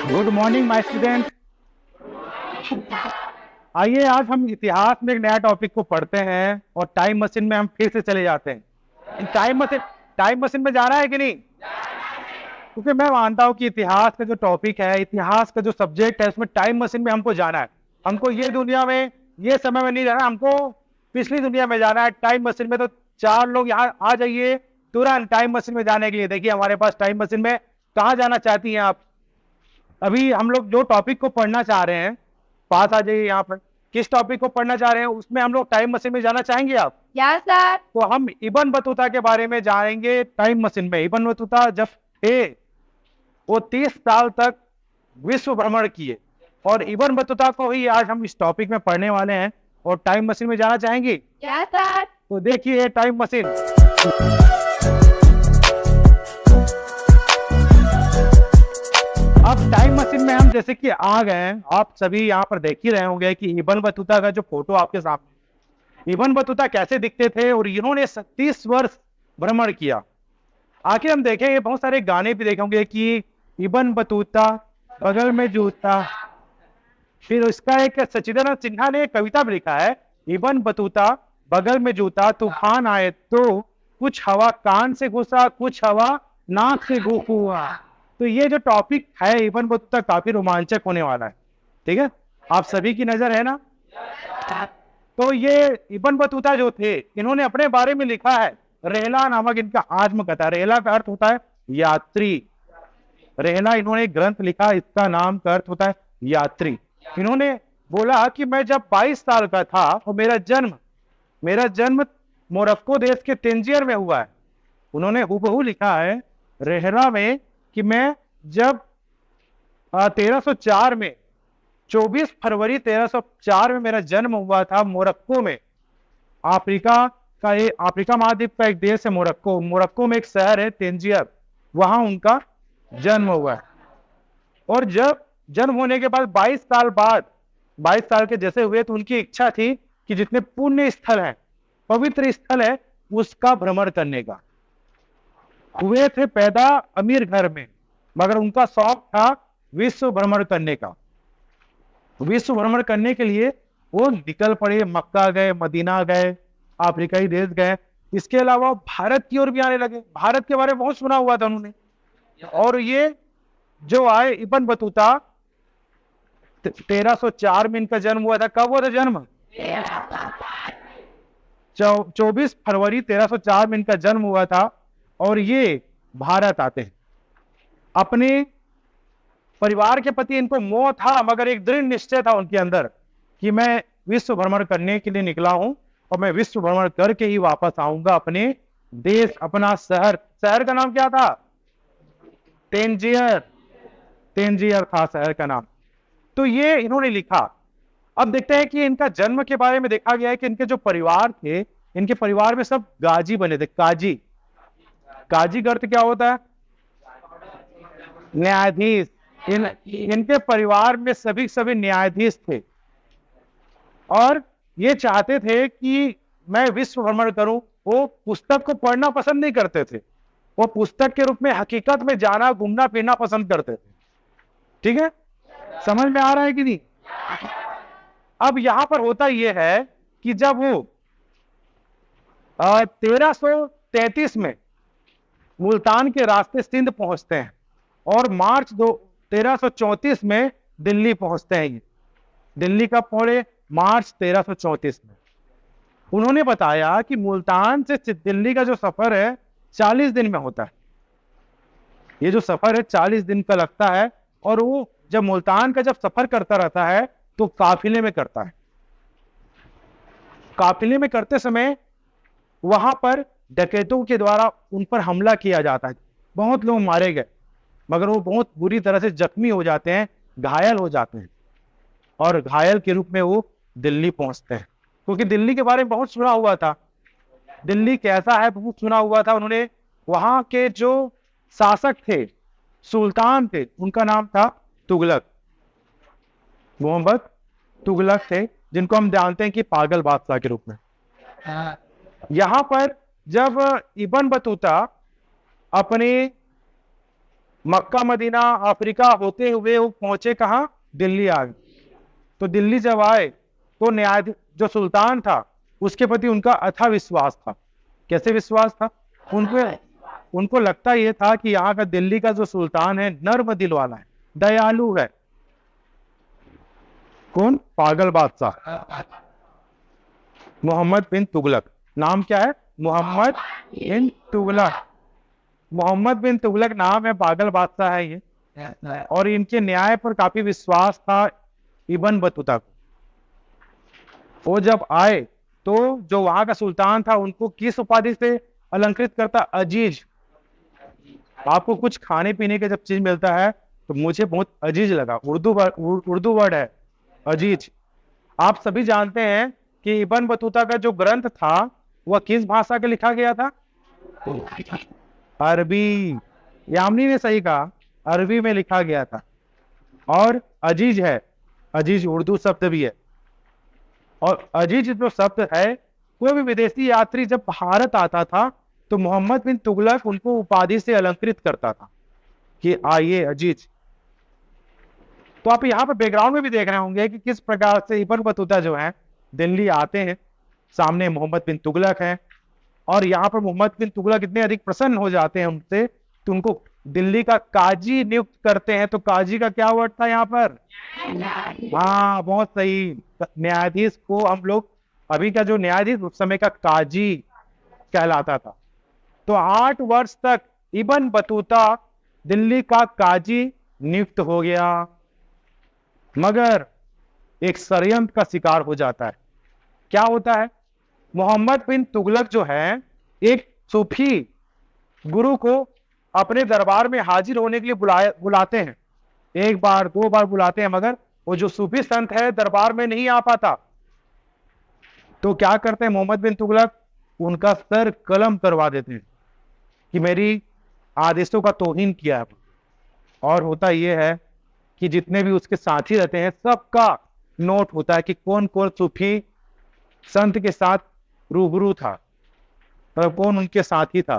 Good morning my student. आइए आज हम इतिहास में एक नया टॉपिक को पढ़ते हैं और टाइम मशीन में हम फिर से चले जाते हैं। टाइम मशीन में जाना है कि नहीं? क्योंकि मैं मानता हूँ कि इतिहास का जो टॉपिक है, इतिहास का जो सब्जेक्ट है, उसमें टाइम मशीन में हमको जाना है। हमको ये दुनिया में, ये समय में नहीं जाना, हमको पिछली दुनिया में जाना है टाइम मशीन में। तो चार लोग यहाँ आ जाइए तुरंत टाइम मशीन में जाने के लिए। देखिए हमारे पास टाइम मशीन में कहाँ जाना चाहती हैं आप? अभी हम लोग जो टॉपिक को पढ़ना चाह रहे हैं, पास आ जाइए यहाँ पर। किस टॉपिक को पढ़ना चाह रहे हैं उसमें हम लोग टाइम मशीन में जाना चाहेंगे आप? Yes sir. तो हम इब्न बतूता के बारे में जानेंगे टाइम मशीन में। इब्न बतूता जब थे वो 30 साल तक विश्व भ्रमण किए, और इब्न बतूता को ही आज हम इस टॉपिक में पढ़ने वाले हैं और टाइम मशीन में जाना चाहेंगे। Yes sir. तो देखिए टाइम मशीन। अब टाइम मशीन में हम जैसे कि आ गए हैं, आप सभी यहाँ पर देख ही रहे होंगे कि इब्न बतूता का जो फोटो आपके सामने, इब्न बतूता कैसे दिखते थे और इन्होंने 30 वर्ष भ्रमण किया। आखिर हम देखेंगे बहुत सारे गाने भी देखेंगे कि इब्न बतूता बगल में जूता। फिर उसका एक सचिदानंद सिन्हा ने एक कविता भी लिखा है, इब्न बतूता बगल में जूता, तूफान आए तो कुछ हवा कान से घुसा, कुछ हवा नाक से हुआ। तो ये जो टॉपिक है इब्न बतूता काफी रोमांचक होने वाला है। ठीक है, आप सभी की नजर है ना? तो ये इब्न बतूता जो थे, इन्होंने अपने बारे में लिखा है, रहला नामक इनका आत्मकथा। रहला का अर्थ होता है यात्री। रहला इन्होंने एक ग्रंथ लिखा, इसका नाम का अर्थ होता है यात्री। इन्होंने बोला कि मैं जब 22 साल का था और मेरा जन्म मोरक्को देश के तेंजियर में हुआ है। उन्होंने हूबहू लिखा है रहला में कि मैं जब 1304 में 24 फरवरी 1304 में मेरा जन्म हुआ था मोरक्को में। अफ्रीका महाद्वीप का एक देश है मोरक्को। मोरक्को में एक शहर है तेंजियर, वहां उनका जन्म हुआ है। और जब जन्म होने के बाद 22 साल के जैसे हुए तो उनकी इच्छा थी कि जितने पुण्य स्थल हैं, पवित्र स्थल है, उसका भ्रमण करने का। हुए थे पैदा अमीर घर में, मगर उनका शौक था विश्व भ्रमण करने का। विश्व भ्रमण करने के लिए वो निकल पड़े, मक्का गए, मदीना गए, अफ्रीकाई देश गए। इसके अलावा भारत की ओर भी आने लगे। भारत के बारे में बहुत सुना हुआ था उन्होंने। और ये जो आए इब्न बतूता, 1304 में इनका जन्म हुआ था। कब हुआ था जन्म? 24 फरवरी 1304 में इनका जन्म हुआ था। और ये भारत आते हैं। अपने परिवार के प्रति इनको मोह था, मगर एक दृढ़ निश्चय था उनके अंदर कि मैं विश्व भ्रमण करने के लिए निकला हूं और मैं विश्व भ्रमण करके ही वापस आऊंगा अपने देश, अपना शहर। शहर का नाम क्या था? तेंजियर। तेंजियर था शहर का नाम। तो ये इन्होंने लिखा। अब देखते हैं कि इनका जन्म के बारे में देखा गया है कि इनके जो परिवार थे, इनके परिवार में सब गाजी बने थे। काजी, काजी का अर्थ क्या होता है? न्यायाधीश। इनके परिवार में सभी न्यायाधीश थे और ये चाहते थे कि मैं विश्व भ्रमण करूं। वो पुस्तक को पढ़ना पसंद नहीं करते थे, वो पुस्तक के रूप में हकीकत में जाना, घूमना फिरना पसंद करते थे। ठीक है, समझ में आ रहा है कि नहीं? अब यहां पर होता यह है कि जब वो 1333 में मुल्तान के रास्ते सिंध पहुंचते हैं और मार्च 1334 में दिल्ली पहुंचते हैं। दिल्ली कब पहुंचे? मार्च 1334 में। उन्होंने बताया कि मुल्तान से दिल्ली का जो सफर है 40 दिन में होता है। ये जो सफर है 40 दिन का लगता है। और वो जब मुल्तान का जब सफर करता रहता है तो काफिले में करता है। काफिले में करते समय वहां पर डकैतों के द्वारा उन पर हमला किया जाता है। बहुत लोग मारे गए, मगर वो बहुत बुरी तरह से जख्मी हो जाते हैं, घायल हो जाते हैं। और घायल के रूप में वो दिल्ली पहुंचते हैं, क्योंकि दिल्ली के बारे में बहुत सुना हुआ था। दिल्ली कैसा है बहुत सुना हुआ था। उन्होंने वहां के जो शासक थे, सुल्तान थे, उनका नाम था तुगलक। मोहम्मद तुगलक थे, जिनको हम जानते हैं कि पागल बादशाह के रूप में। यहां पर जब इब्न बतूता अपने मक्का मदीना अफ्रीका होते हुए वो पहुंचे कहाँ, दिल्ली आ गए। तो दिल्ली जब आए तो न्यायाधीश जो सुल्तान था उसके प्रति उनका अथाह विश्वास था। कैसे विश्वास था? उनको उनको लगता यह था कि यहाँ का दिल्ली का जो सुल्तान है नर्म दिल वाला है, दयालु है। कौन? पागल बादशाह मोहम्मद बिन तुगलक। नाम क्या है? मोहम्मद बिन तुगलक। मोहम्मद बिन तुगलक नाम है, पागल बादशाह है ये। और इनके न्याय पर काफी विश्वास था इब्न बतूता को। वो जब आए तो जो वहां का सुल्तान था उनको किस उपाधि से अलंकृत करता? अजीज। आपको कुछ खाने पीने के जब चीज मिलता है तो मुझे बहुत अजीज लगा, उर्दू वर्ड है अजीज। आप सभी जानते हैं कि इब्न बतूता का जो ग्रंथ था वह किस भाषा के लिखा गया था? अरबी। यामिनी ने सही कहा, अरबी में लिखा गया था। और अजीज है, अजीज उर्दू शब्द भी है। और अजीज जो शब्द है, कोई भी विदेशी यात्री जब भारत आता था तो मोहम्मद बिन तुगलक उनको उपाधि से अलंकृत करता था कि आइए अजीज। तो आप यहाँ पर बैकग्राउंड में भी देख रहे होंगे कि किस प्रकार से इब्न बतूता जो है दिल्ली आते हैं, सामने मोहम्मद बिन तुगलक है। और यहाँ पर मोहम्मद बिन तुगलक इतने अधिक प्रसन्न हो जाते हैं उनसे तो उनको दिल्ली का काजी नियुक्त करते हैं। तो काजी का क्या वर्ड था यहाँ पर? हाँ, बहुत सही। न्यायाधीश को हम लोग, अभी का जो न्यायाधीश उस समय का काजी कहलाता था। तो 8 वर्ष तक इब्न बतूता दिल्ली का काजी नियुक्त हो गया, मगर एक षड्यंत्र का शिकार हो जाता है। क्या होता है? मोहम्मद बिन तुगलक जो है एक सूफी गुरु को अपने दरबार में हाजिर होने के लिए बुलाते हैं। एक बार 2 बार बुलाते हैं, मगर वो जो सूफी संत है दरबार में नहीं आ पाता। तो क्या करते हैं मोहम्मद बिन तुगलक? उनका सर कलम करवा देते हैं कि मेरी आदेशों का तौहीन किया है। और होता यह है कि जितने भी उसके साथी रहते हैं सबका नोट होता है कि कौन कौन सूफी संत के साथ रूबरू था, कौन उनके साथी था।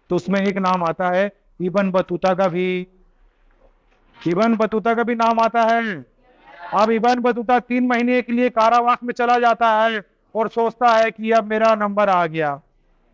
तो उसमें एक नाम आता है इब्न बतूता का भी, इब्न बतूता का भी नाम आता है। अब इब्न बतूता 3 महीने के लिए कारावास में चला जाता है और सोचता है कि अब मेरा नंबर आ गया,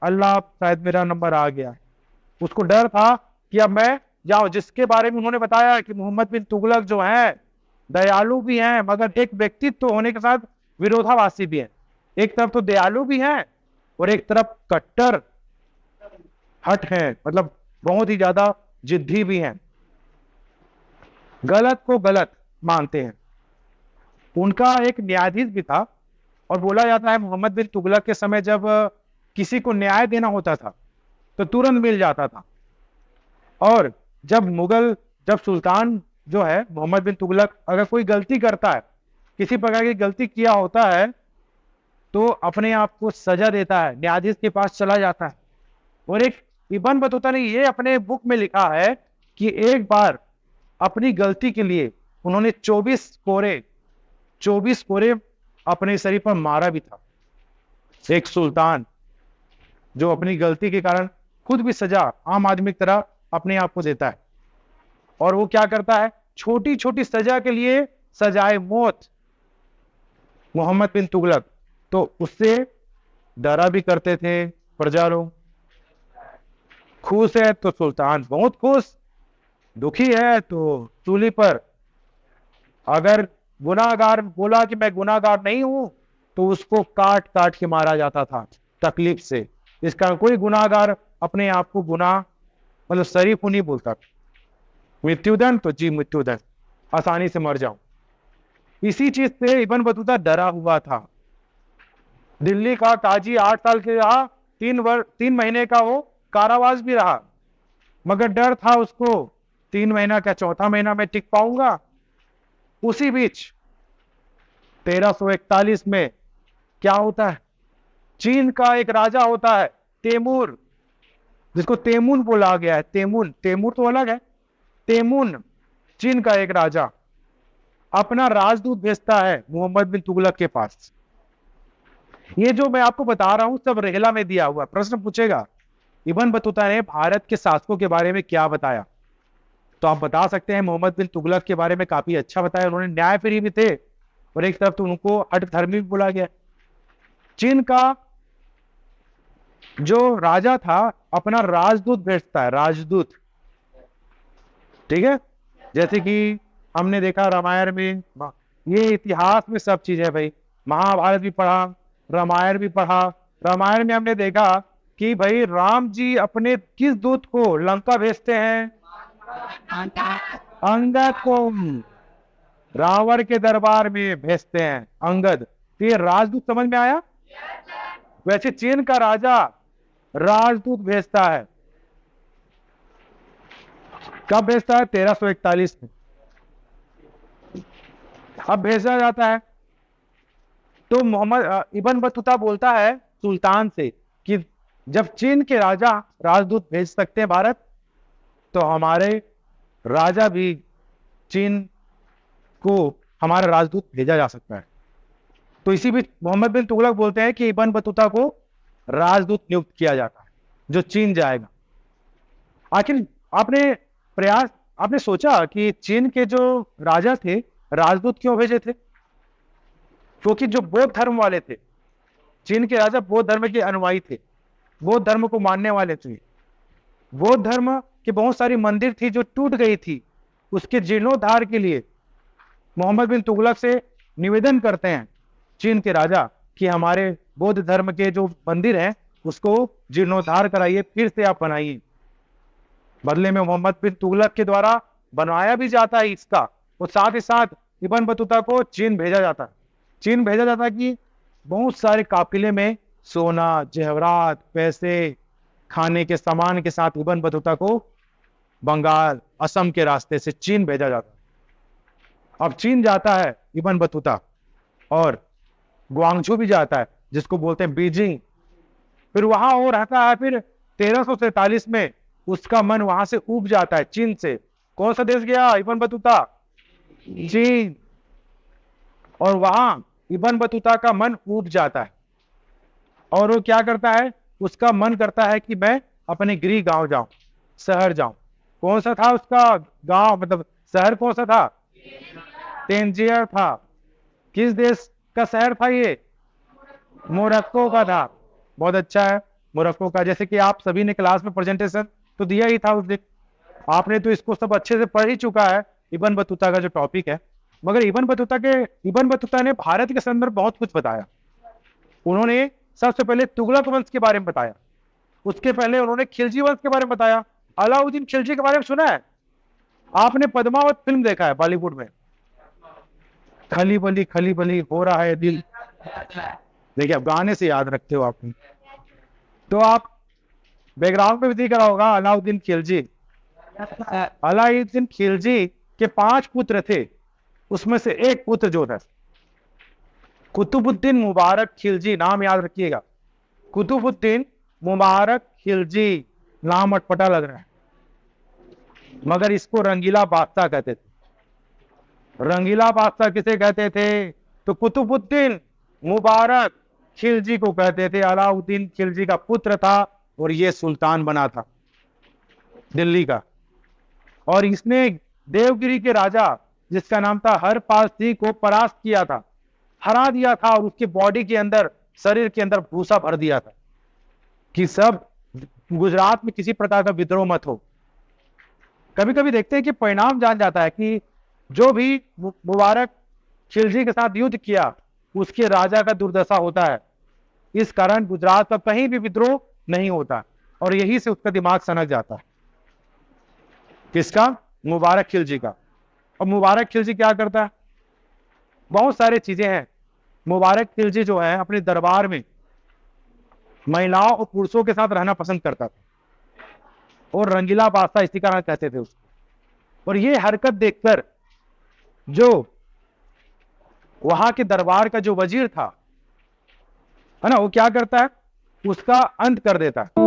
अल्लाह शायद मेरा नंबर आ गया। उसको डर था कि अब मैं जाओ, जिसके बारे में उन्होंने बताया कि मोहम्मद बिन तुगलक जो है दयालु भी हैं, मगर एक व्यक्तित्व होने के साथ विरोधाभासी भी है। एक तरफ तो दयालु भी हैं और एक तरफ कट्टर हट है, मतलब बहुत ही ज्यादा जिद्दी भी हैं, गलत को गलत मानते हैं। उनका एक न्यायाधीश भी था और बोला जाता है मोहम्मद बिन तुगलक के समय जब किसी को न्याय देना होता था तो तुरंत मिल जाता था। और जब सुल्तान जो है मोहम्मद बिन तुगलक अगर कोई गलती करता है, किसी प्रकार की गलती किया होता है, तो अपने आप को सजा देता है, न्यायाधीश के पास चला जाता है। और एक इब्न बतूता ने ये अपने बुक में लिखा है कि एक बार अपनी गलती के लिए उन्होंने 24 कोरे अपने शरीर पर मारा भी था। एक सुल्तान जो अपनी गलती के कारण खुद भी सजा आम आदमी की तरह अपने आप को देता है, और वो क्या करता है? छोटी छोटी सजा के लिए सजाए मौत। मोहम्मद बिन तुगलक तो उससे डरा भी करते थे प्रजा लोग। खुश है तो सुल्तान बहुत खुश, दुखी है तो सूली पर। अगर गुनाहगार बोला कि मैं गुनाहगार नहीं हूं तो उसको काट काट के मारा जाता था तकलीफ से। इस कारण कोई गुनाहगार अपने आप को गुनाह मतलब शरीफ नहीं बोलता। मृत्युदंड तो जी मृत्युदंड, आसानी से मर जाऊं। इसी चीज से इब्न बतूता डरा हुआ था। दिल्ली का काजी 8 साल के रहा, 3 महीने का वो कारावास भी रहा, मगर डर था उसको 3 महीना क्या 4था महीना में टिक पाऊंगा। उसी बीच 1341 में क्या होता है? चीन का एक राजा होता है तैमूर, जिसको तैमून बोला गया है। तैमूर तो अलग है। तैमून चीन का एक राजा अपना राजदूत भेजता है मोहम्मद बिन तुगलक के पास। ये जो मैं आपको बता रहा हूं सब रेहला में दिया हुआ। प्रश्न पूछेगा इब्न बतूता ने भारत के शासकों के बारे में क्या बताया, तो आप बता सकते हैं मोहम्मद बिन तुगलक के बारे में काफी अच्छा बताया, उन्होंने न्यायप्रिय भी थे और एक तरफ तो उनको हठधर्मी भी बोला गया। चीन का जो राजा था अपना राजदूत भेजता है, राजदूत, ठीक है, जैसे कि हमने देखा रामायण में, ये इतिहास में सब चीज है भाई, महाभारत भी पढ़ा, रामायण भी पढ़ा। रामायण में हमने देखा कि भाई राम जी अपने किस दूत को लंका भेजते हैं, अंगद को रावण के दरबार में भेजते हैं, अंगद। तो ये राजदूत समझ में आया। वैसे चीन का राजा राजदूत भेजता है, कब भेजता है, 1341 में। अब भेजा जाता है तो मोहम्मद इब्न बतूता बोलता है सुल्तान से कि जब चीन के राजा राजदूत भेज सकते हैं भारत, तो हमारे राजा भी चीन को हमारा राजदूत भेजा जा सकता है। तो इसी बीच मोहम्मद बिन तुगलक बोलते हैं कि इब्न बतूता को राजदूत नियुक्त किया जाता है जो चीन जाएगा। आखिर आपने सोचा कि चीन के जो राजा थे राजदूत क्यों भेजे थे? क्योंकि जो बौद्ध धर्म वाले थे, चीन के राजा बौद्ध धर्म के अनुयायी थे, बौद्ध धर्म को मानने वाले थे। बौद्ध धर्म की बहुत सारी मंदिर थी जो टूट गई थी, उसके जीर्णोद्धार के लिए मोहम्मद बिन तुगलक से निवेदन करते हैं चीन के राजा कि हमारे बौद्ध धर्म के जो मंदिर हैं उसको जीर्णोद्धार कराइए, फिर से आप बनाइए। बदले में मोहम्मद बिन तुगलक के द्वारा बनाया भी जाता है इसका, और साथ ही साथ इब्न बतूता को चीन भेजा जाता है। चीन भेजा जाता है कि बहुत सारे काफिले में सोना, जेवरात, पैसे, खाने के सामान के साथ इब्न बतूता को बंगाल, असम के रास्ते से चीन भेजा जाता है। अब चीन जाता है इब्न बतूता और ग्वांगझू भी जाता है जिसको बोलते हैं बीजिंग। फिर वहां वो रहता है, फिर 1347 में उसका मन वहां से उब जाता है चीन से। कौन सा देश गया इब्न बतूता? चीन। और वहां इब्न बतूता का मन उब जाता है और वो क्या करता है, उसका मन करता है कि मैं अपने गृह गांव जाऊं, शहर जाऊं। कौन सा था उसका गांव, मतलब शहर कौन सा था? तेंजियर था। किस देश का शहर था ये? मोरक्को का था। बहुत अच्छा है, मोरक्को का। जैसे कि आप सभी ने क्लास में प्रेजेंटेशन तो दिया ही था उस दिन, आपने तो इसको सब अच्छे से पढ़ ही चुका है, इब्न बतूता का जो टॉपिक है। मगर इब्न बतूता ने भारत के संदर्भ बहुत कुछ बताया। उन्होंने सबसे पहले तुगलक वंश के बारे में बताया, उसके पहले उन्होंने खिलजी वंश के बारे में बताया। अलाउद्दीन खिलजी के बारे में सुना है आपने? पद्मावत फिल्म देखा है बॉलीवुड में, खली बली हो रहा है दिल, देखिए आप गाने से याद रखते हो आपने, तो आप बैकग्राउंड में भी दिख रहा होगा अलाउद्दीन खिलजी। अलाउद्दीन खिलजी के 5 पुत्र थे, उसमें से एक पुत्र जो था कुतुबुद्दीन मुबारक खिलजी, नाम याद रखिएगा, कुतुबुद्दीन मुबारक खिलजी। नाम अटपटा लग रहा है मगर इसको रंगीला बादशाह कहते थे। रंगीला बादशाह किसे कहते थे? तो कुतुबुद्दीन मुबारक खिलजी को कहते थे। अलाउद्दीन खिलजी का पुत्र था और ये सुल्तान बना था दिल्ली का। और इसने देवगिरी के राजा जिसका नाम था हरपाल सिंह को परास्त किया था, हरा दिया था, और उसके बॉडी के अंदर, शरीर के अंदर भूसा भर दिया था कि सब गुजरात में किसी प्रकार का विद्रोह मत हो। कभी कभी देखते हैं कि परिणाम जान जाता है कि जो भी मुबारक खिलजी के साथ युद्ध किया उसके राजा का दुर्दशा होता है। इस कारण गुजरात पर कहीं भी विद्रोह नहीं होता और यही से उसका दिमाग सनक जाता है। किसका? मुबारक खिलजी का। और मुबारक खिलजी क्या करता है? बहुत सारी चीजें हैं। मुबारक खिलजी जो है अपने दरबार में महिलाओं और पुरुषों के साथ रहना पसंद करता था और रंगीला बादशाह इसी कारण कहते थे उसको। और ये हरकत देखकर जो वहां के दरबार का जो वजीर था, है ना, वो क्या करता है, उसका अंत कर देता है।